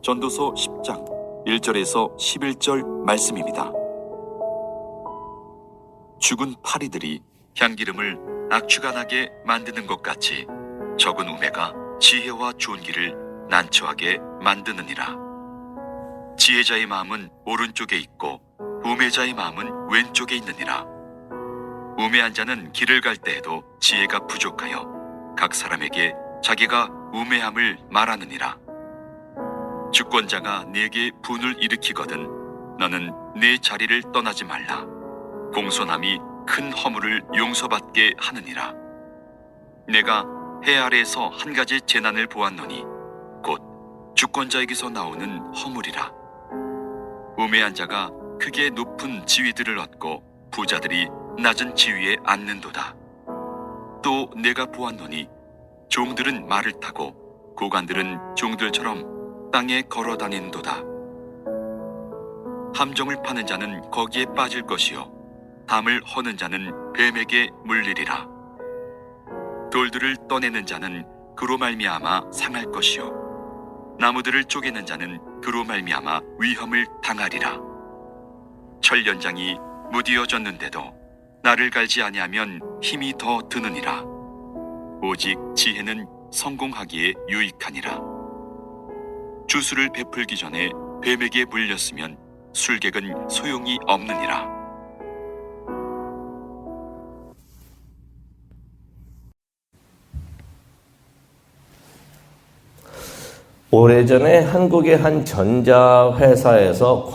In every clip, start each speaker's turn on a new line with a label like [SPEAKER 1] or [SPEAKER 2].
[SPEAKER 1] 전도서 10장 1절에서 11절 말씀입니다. 죽은 파리들이 향기름을 악취가 나게 만드는 것 같이 적은 우매가 지혜와 존귀를 난처하게 만드느니라. 지혜자의 마음은 오른쪽에 있고 우매자의 마음은 왼쪽에 있느니라. 우매한 자는 길을 갈 때에도 지혜가 부족하여 각 사람에게 자기가 우매함을 말하느니라. 주권자가 네게 분을 일으키거든 너는 네 자리를 떠나지 말라. 공손함이 큰 허물을 용서받게 하느니라. 내가 해 아래에서 한 가지 재난을 보았노니 곧 주권자에게서 나오는 허물이라. 우매한 자가 크게 높은 지위들을 얻고 부자들이 낮은 지위에 앉는도다. 또 내가 보았노니 종들은 말을 타고 고관들은 종들처럼 땅에 걸어 다니는도다. 함정을 파는 자는 거기에 빠질 것이요 담을 허는 자는 뱀에게 물리리라. 돌들을 떠내는 자는 그로 말미암아 상할 것이요 나무들을 쪼개는 자는 그로 말미암아 위험을 당하리라. 철 연장이 무디어졌는데도 나를 갈지 아니하면 힘이 더 드느니라. 오직 지혜는 성공하기에 유익하니라. 주술을 베풀기 전에 뱀에게 물렸으면 술객은 소용이 없느니라.
[SPEAKER 2] 오래전에 한국의 한 전자회사에서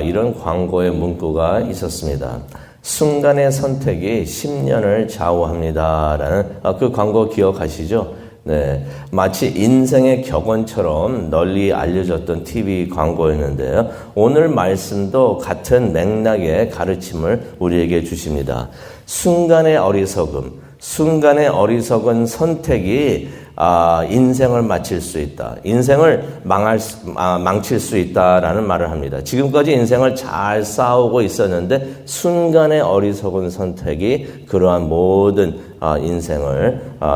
[SPEAKER 2] 이런 광고의 문구가 있었습니다. 순간의 선택이 10년을 좌우합니다라는 그 광고 기억하시죠? 네, 마치 인생의 격언처럼 널리 알려졌던 TV 광고였는데요. 오늘 말씀도 같은 맥락의 가르침을 우리에게 주십니다. 순간의 어리석은 선택이 인생을 마칠 수 있다. 인생을 망칠 수 있다라는 말을 합니다. 지금까지 인생을 잘 싸우고 있었는데 순간의 어리석은 선택이 그러한 모든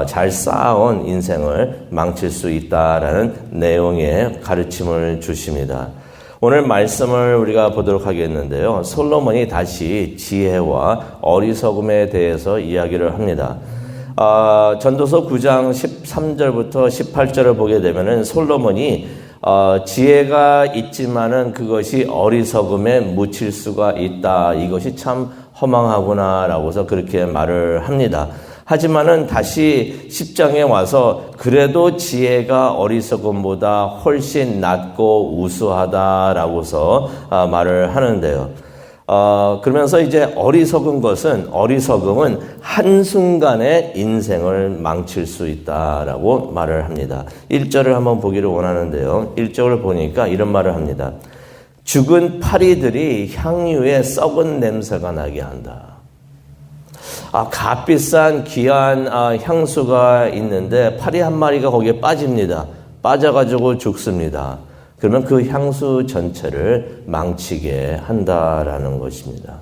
[SPEAKER 2] 잘 쌓아온 인생을 망칠 수 있다라는 내용의 가르침을 주십니다. 오늘 말씀을 우리가 보도록 하겠는데요. 솔로몬이 다시 지혜와 어리석음에 대해서 이야기를 합니다. 전도서 9장 13절부터 18절을 보게 되면은 솔로몬이 지혜가 있지만은 그것이 어리석음에 묻힐 수가 있다. 이것이 참 허망하구나라고서 그렇게 말을 합니다. 하지만은 다시 10장에 와서 그래도 지혜가 어리석음보다 훨씬 낫고 우수하다라고서 말을 하는데요. 그러면서 이제 어리석음은 한순간에 인생을 망칠 수 있다라고 말을 합니다. 1절을 한번 보기를 원하는데요. 1절을 보니까 이런 말을 합니다. 죽은 파리들이 향유에 썩은 냄새가 나게 한다. 값비싼 귀한 향수가 있는데 파리 한 마리가 거기에 빠집니다. 빠져가지고 죽습니다. 그러면 그 향수 전체를 망치게 한다라는 것입니다.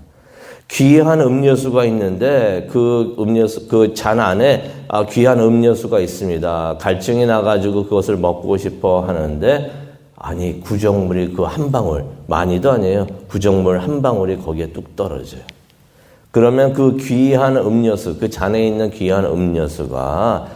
[SPEAKER 2] 귀한 음료수가 있는데 그 잔 안에 귀한 음료수가 있습니다. 갈증이 나가지고 그것을 먹고 싶어 하는데 구정물이 그 한 방울, 많이도 아니에요. 구정물 한 방울이 거기에 뚝 떨어져요. 그러면 그 귀한 음료수, 그 잔에 있는 귀한 음료수가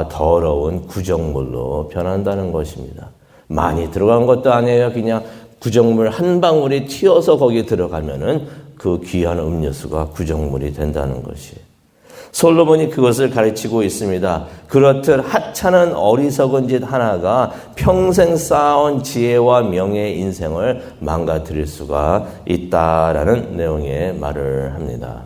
[SPEAKER 2] 더러운 구정물로 변한다는 것입니다. 많이 들어간 것도 아니에요. 그냥 구정물 한 방울이 튀어서 거기에 들어가면은 그 귀한 음료수가 구정물이 된다는 것이. 솔로몬이 그것을 가르치고 있습니다. 그렇듯 하찮은 어리석은 짓 하나가 평생 쌓아온 지혜와 명예의 인생을 망가뜨릴 수가 있다라는 내용의 말을 합니다.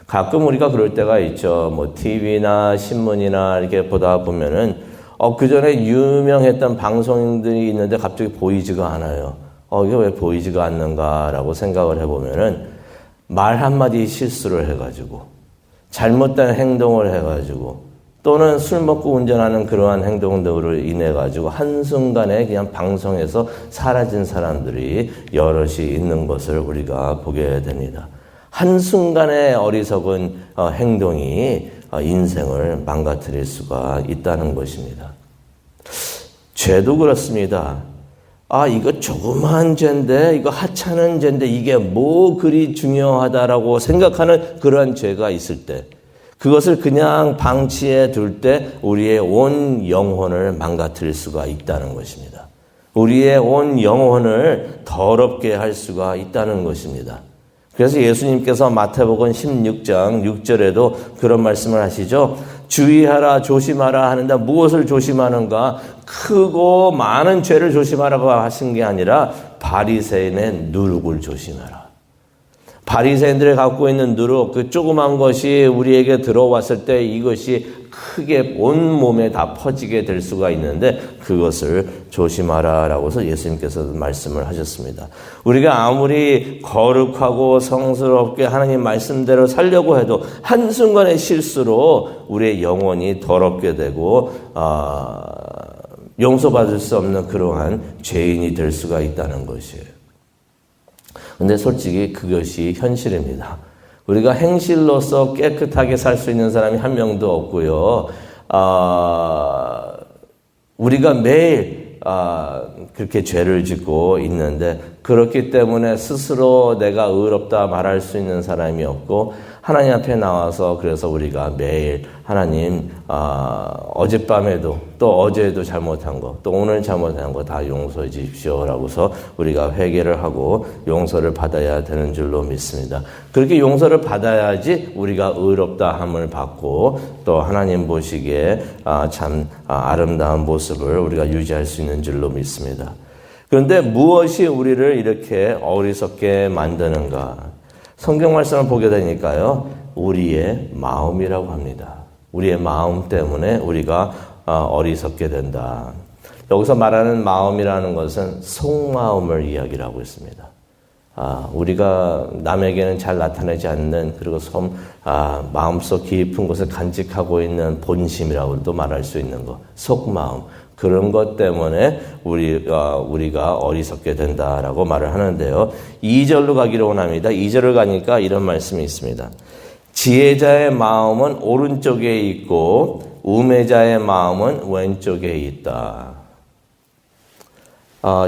[SPEAKER 2] 가끔 우리가 그럴 때가 있죠. TV나 신문이나 이렇게 보다 보면은 그 전에 유명했던 방송인들이 있는데 갑자기 보이지가 않아요. 이게 왜 보이지가 않는가라고 생각을 해보면은 말 한마디 실수를 해가지고 잘못된 행동을 해가지고 또는 술 먹고 운전하는 그러한 행동들을 인해가지고 한순간에 그냥 방송에서 사라진 사람들이 여럿이 있는 것을 우리가 보게 됩니다. 한순간의 어리석은 행동이 인생을 망가뜨릴 수가 있다는 것입니다. 죄도 그렇습니다. 이거 조그마한 죄인데, 이거 하찮은 죄인데, 이게 뭐 그리 중요하다라고 생각하는 그러한 죄가 있을 때, 그것을 그냥 방치해 둘 때 우리의 온 영혼을 망가뜨릴 수가 있다는 것입니다. 우리의 온 영혼을 더럽게 할 수가 있다는 것입니다. 그래서 예수님께서 마태복음 16장 6절에도 그런 말씀을 하시죠. 주의하라 조심하라 하는데 무엇을 조심하는가? 크고 많은 죄를 조심하라고 하신 게 아니라 바리새인의 누룩을 조심하라. 바리새인들이 갖고 있는 누룩, 그 조그만 것이 우리에게 들어왔을 때 이것이 크게 온 몸에 다 퍼지게 될 수가 있는데 그것을 조심하라라고서 예수님께서 말씀을 하셨습니다. 우리가 아무리 거룩하고 성스럽게 하나님 말씀대로 살려고 해도 한순간의 실수로 우리의 영혼이 더럽게 되고 용서받을 수 없는 그러한 죄인이 될 수가 있다는 것이에요. 근데 솔직히 그것이 현실입니다. 우리가 행실로서 깨끗하게 살 수 있는 사람이 한 명도 없고요. 우리가 매일 그렇게 죄를 짓고 있는데 그렇기 때문에 스스로 내가 의롭다 말할 수 있는 사람이 없고 하나님 앞에 나와서 그래서 우리가 매일 하나님 어젯밤에도 또 어제도 잘못한 거 또 오늘 잘못한 거 다 용서해 주십시오라고서 우리가 회개를 하고 용서를 받아야 되는 줄로 믿습니다. 그렇게 용서를 받아야지 우리가 의롭다 함을 받고 또 하나님 보시기에 참 아름다운 모습을 우리가 유지할 수 있는 줄로 믿습니다. 그런데 무엇이 우리를 이렇게 어리석게 만드는가? 성경 말씀을 보게 되니까요. 우리의 마음이라고 합니다. 우리의 마음 때문에 우리가 어리석게 된다. 여기서 말하는 마음이라는 것은 속마음을 이야기하고 있습니다. 우리가 남에게는 잘 나타내지 않는 그리고 마음속 깊은 곳에 간직하고 있는 본심이라고도 말할 수 있는 것. 속마음. 그런 것 때문에 우리가 어리석게 된다라고 말을 하는데요. 2절로 가기로 원합니다. 2절을 가니까 이런 말씀이 있습니다. 지혜자의 마음은 오른쪽에 있고 우매자의 마음은 왼쪽에 있다.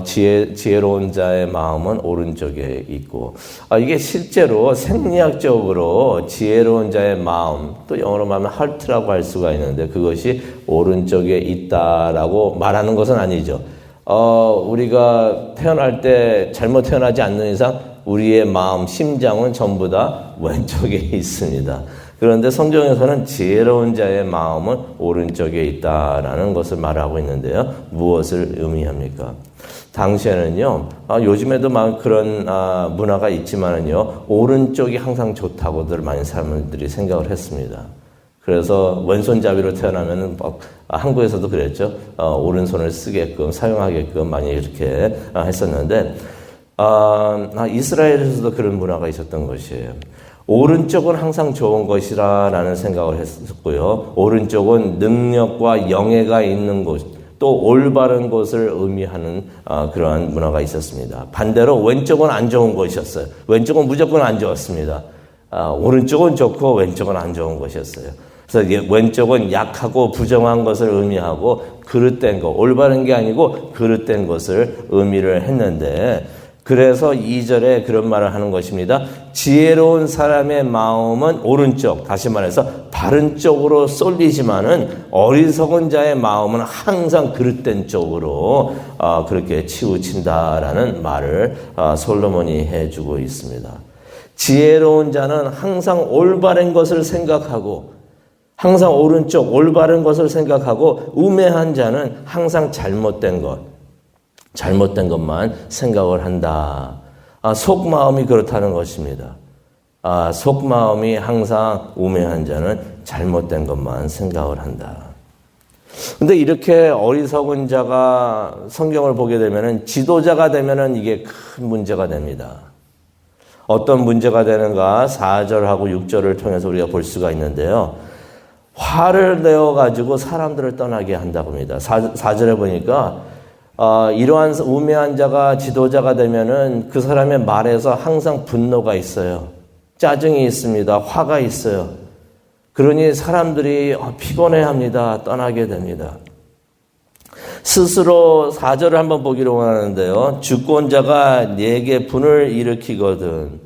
[SPEAKER 2] 지혜로운 자의 마음은 오른쪽에 있고 이게 실제로 생리학적으로 지혜로운 자의 마음 또 영어로 말하면 heart라고 할 수가 있는데 그것이 오른쪽에 있다라고 말하는 것은 아니죠. 우리가 태어날 때 잘못 태어나지 않는 이상 우리의 마음, 심장은 전부 다 왼쪽에 있습니다. 그런데 성경에서는 지혜로운 자의 마음은 오른쪽에 있다라는 것을 말하고 있는데요. 무엇을 의미합니까? 당시에는요, 요즘에도 막 그런 문화가 있지만은요, 오른쪽이 항상 좋다고들 많은 사람들이 생각을 했습니다. 그래서 왼손잡이로 태어나면은 한국에서도 그랬죠. 오른손을 쓰게끔 사용하게끔 많이 이렇게 했었는데 이스라엘에서도 그런 문화가 있었던 것이에요. 오른쪽은 항상 좋은 것이라는 생각을 했었고요. 오른쪽은 능력과 영예가 있는 곳, 또 올바른 것을 의미하는 그러한 문화가 있었습니다. 반대로 왼쪽은 안 좋은 것이었어요. 왼쪽은 무조건 안 좋았습니다. 오른쪽은 좋고 왼쪽은 안 좋은 것이었어요. 그래서 왼쪽은 약하고 부정한 것을 의미하고 그릇된 것, 올바른 게 아니고 그릇된 것을 의미를 했는데 그래서 2절에 그런 말을 하는 것입니다. 지혜로운 사람의 마음은 오른쪽, 다시 말해서 바른 쪽으로 쏠리지만은 어리석은 자의 마음은 항상 그릇된 쪽으로 그렇게 치우친다라는 말을 솔로몬이 해주고 있습니다. 지혜로운 자는 항상 올바른 것을 생각하고 항상 오른쪽 올바른 것을 생각하고 우매한 자는 항상 잘못된 것만 생각을 한다. 속마음이 그렇다는 것입니다. 속마음이 항상 우매한 자는 잘못된 것만 생각을 한다. 근데 이렇게 어리석은 자가 성경을 보게 되면은 지도자가 되면은 이게 큰 문제가 됩니다. 어떤 문제가 되는가 4절하고 6절을 통해서 우리가 볼 수가 있는데요. 화를 내어가지고 사람들을 떠나게 한다고 합니다. 4절에 보니까 이러한 우매한 자가 지도자가 되면은 그 사람의 말에서 항상 분노가 있어요. 짜증이 있습니다. 화가 있어요. 그러니 사람들이 피곤해합니다. 떠나게 됩니다. 스스로 4절을 한번 보기로 원하는데요. 주권자가 내게 분을 일으키거든.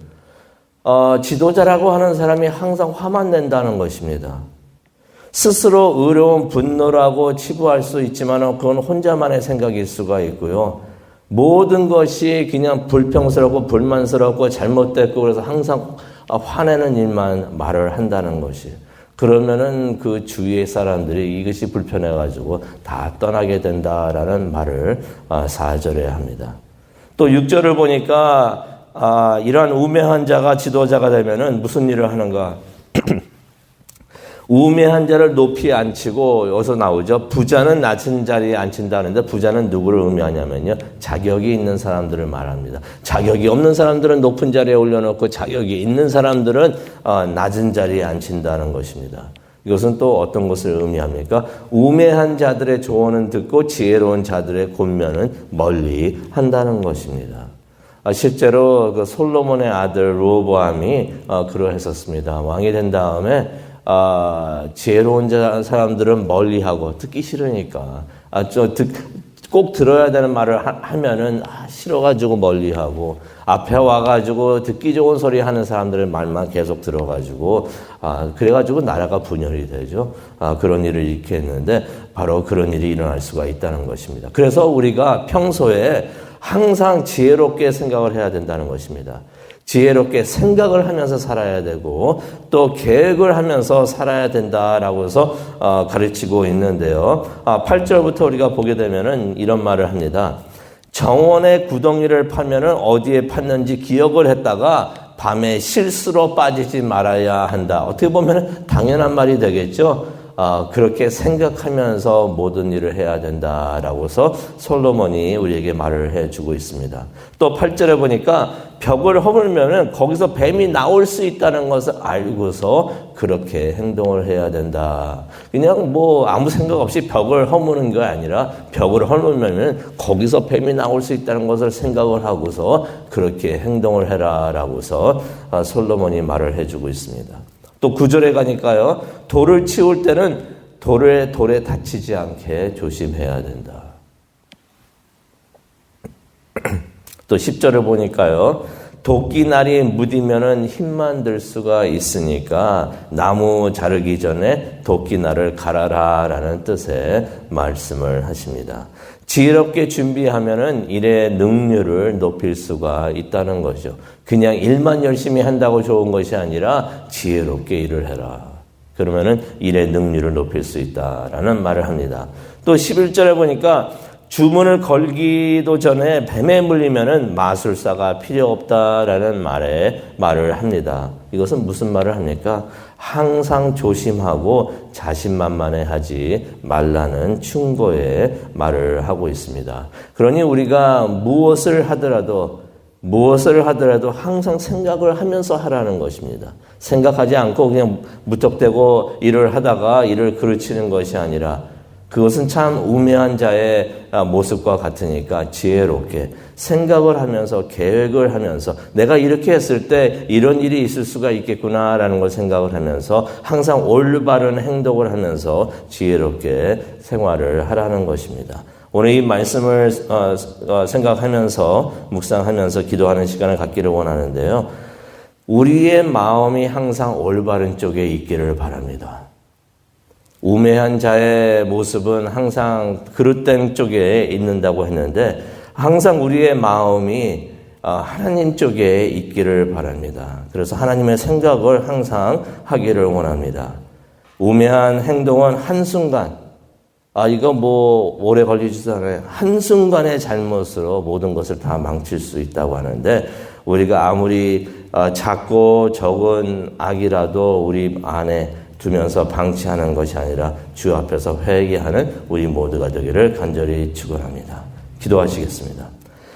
[SPEAKER 2] 지도자라고 하는 사람이 항상 화만 낸다는 것입니다. 스스로 의로운 분노라고 치부할 수 있지만 그건 혼자만의 생각일 수가 있고요. 모든 것이 그냥 불평스럽고 불만스럽고 잘못됐고 그래서 항상 화내는 일만 말을 한다는 것이에요. 그러면은 그 주위의 사람들이 이것이 불편해가지고 다 떠나게 된다라는 말을 4절에 합니다. 또 6절을 보니까 이러한 우매한 자가 지도자가 되면은 무슨 일을 하는가? 우매한 자를 높이 앉히고 여기서 나오죠. 부자는 낮은 자리에 앉힌다는데 부자는 누구를 의미하냐면요. 자격이 있는 사람들을 말합니다. 자격이 없는 사람들은 높은 자리에 올려놓고 자격이 있는 사람들은 낮은 자리에 앉힌다는 것입니다. 이것은 또 어떤 것을 의미합니까? 우매한 자들의 조언은 듣고 지혜로운 자들의 권면은 멀리 한다는 것입니다. 실제로 그 솔로몬의 아들 로보암이 그러했었습니다. 왕이 된 다음에 지혜로운 사람들은 멀리하고 듣기 싫으니까 꼭 들어야 되는 말을 하면은 싫어가지고 멀리하고 앞에 와가지고 듣기 좋은 소리 하는 사람들의 말만 계속 들어가지고 그래가지고 나라가 분열이 되죠. 그런 일을 일으켰는데 바로 그런 일이 일어날 수가 있다는 것입니다. 그래서 우리가 평소에 항상 지혜롭게 생각을 해야 된다는 것입니다. 지혜롭게 생각을 하면서 살아야 되고 또 계획을 하면서 살아야 된다라고 해서 가르치고 있는데요. 8절부터 우리가 보게 되면은 이런 말을 합니다. 정원의 구덩이를 파면은 어디에 팠는지 기억을 했다가 밤에 실수로 빠지지 말아야 한다. 어떻게 보면 당연한 말이 되겠죠. 그렇게 생각하면서 모든 일을 해야 된다라고 해서 솔로몬이 우리에게 말을 해주고 있습니다. 또 8절에 보니까 벽을 허물면은 거기서 뱀이 나올 수 있다는 것을 알고서 그렇게 행동을 해야 된다. 그냥 아무 생각 없이 벽을 허무는 게 아니라 벽을 허물면은 거기서 뱀이 나올 수 있다는 것을 생각을 하고서 그렇게 행동을 해라라고 해서 솔로몬이 말을 해주고 있습니다. 또 9절에 가니까요. 돌을 치울 때는 돌에 다치지 않게 조심해야 된다. 또 10절을 보니까요. 도끼날이 무디면은 힘만 들 수가 있으니까 나무 자르기 전에 도끼날을 갈아라라는 뜻의 말씀을 하십니다. 지혜롭게 준비하면은 일의 능률을 높일 수가 있다는 거죠. 그냥 일만 열심히 한다고 좋은 것이 아니라 지혜롭게 일을 해라. 그러면은 일의 능률을 높일 수 있다라는 말을 합니다. 또 11절에 보니까 주문을 걸기도 전에 뱀에 물리면은 마술사가 필요 없다라는 말을 합니다. 이것은 무슨 말을 합니까? 항상 조심하고 자신만만해하지 말라는 충고의 말을 하고 있습니다. 그러니 우리가 무엇을 하더라도 항상 생각을 하면서 하라는 것입니다. 생각하지 않고 그냥 무턱대고 일을 하다가 일을 그르치는 것이 아니라 그것은 참 우매한 자의 모습과 같으니까 지혜롭게 생각을 하면서 계획을 하면서 내가 이렇게 했을 때 이런 일이 있을 수가 있겠구나라는 걸 생각을 하면서 항상 올바른 행동을 하면서 지혜롭게 생활을 하라는 것입니다. 오늘 이 말씀을 생각하면서 묵상하면서 기도하는 시간을 갖기를 원하는데요. 우리의 마음이 항상 올바른 쪽에 있기를 바랍니다. 우매한 자의 모습은 항상 그릇된 쪽에 있는다고 했는데 항상 우리의 마음이 하나님 쪽에 있기를 바랍니다. 그래서 하나님의 생각을 항상 하기를 원합니다. 우매한 행동은 한순간 이거 오래 걸리지도 않아요. 한순간의 잘못으로 모든 것을 다 망칠 수 있다고 하는데 우리가 아무리 작고 적은 악이라도 우리 안에 두면서 방치하는 것이 아니라 주 앞에서 회개하는 우리 모두가 되기를 간절히 축원합니다. 기도하시겠습니다.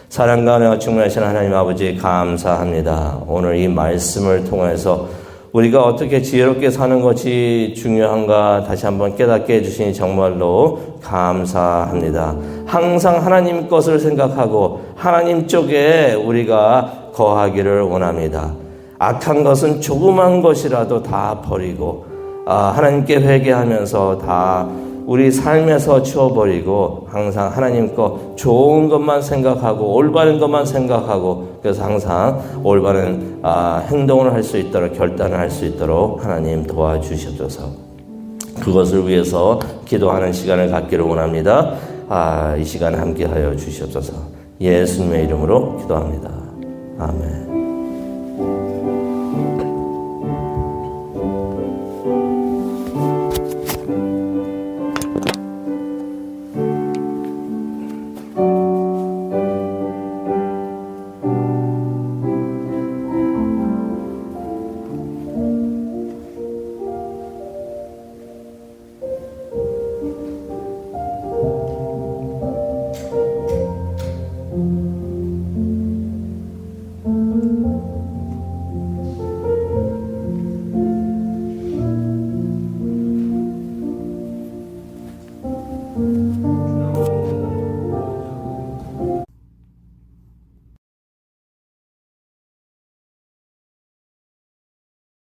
[SPEAKER 2] 사랑과 은혜가 충만하신 하나님 아버지 감사합니다. 오늘 이 말씀을 통해서 우리가 어떻게 지혜롭게 사는 것이 중요한가 다시 한번 깨닫게 해주시니 정말로 감사합니다. 항상 하나님 것을 생각하고 하나님 쪽에 우리가 거하기를 원합니다. 악한 것은 조그만 것이라도 다 버리고 하나님께 회개하면서 다 우리 삶에서 치워버리고 항상 하나님 거 좋은 것만 생각하고 올바른 것만 생각하고 그래서 항상 올바른 행동을 할 수 있도록 결단을 할 수 있도록 하나님 도와주시옵소서. 그것을 위해서 기도하는 시간을 갖기를 원합니다. 이 시간 함께하여 주시옵소서. 예수님의 이름으로 기도합니다. 아멘.